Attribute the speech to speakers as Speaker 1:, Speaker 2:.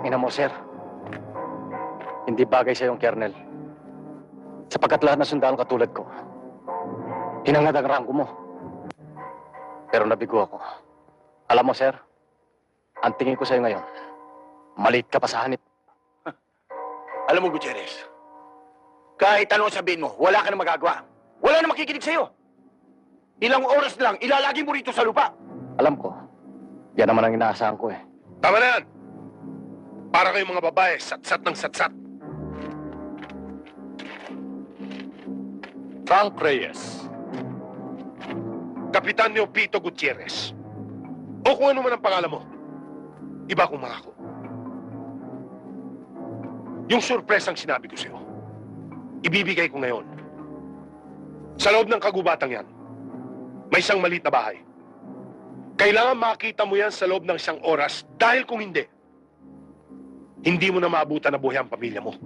Speaker 1: ina mo, sir. Hindi bagay sa yung kernel. Sapagkat lahat ng sundalo katulad ko, hinangad ang rangko mo. Pero nabigo ako. Alam mo, sir, ang tingin ko sa'yo ngayon, maliit ka pa sa hanip.
Speaker 2: Alam mo, Gutierrez, kahit ano sabihin mo, wala ka na magagawa. Wala na makikinig sa'yo. Ilang oras lang, ilalagi mo rito sa lupa.
Speaker 1: Alam ko, yan naman ang inaasahan ko eh.
Speaker 3: Tama na yan! Para kayong mga babae, satsat ng satsat.
Speaker 4: Frank Reyes.
Speaker 3: Kapitan Neopito Gutierrez. O kung ano man ang pangalan mo. Iba kung mga ako. Yung surpresang sinabi ko sa'yo, ibibigay ko ngayon. Sa loob ng kagubatang yan, may isang maliit na bahay. Kailangan makita mo yan sa loob ng 1 oras dahil kung hindi mo na maabutan na buhay ang pamilya mo.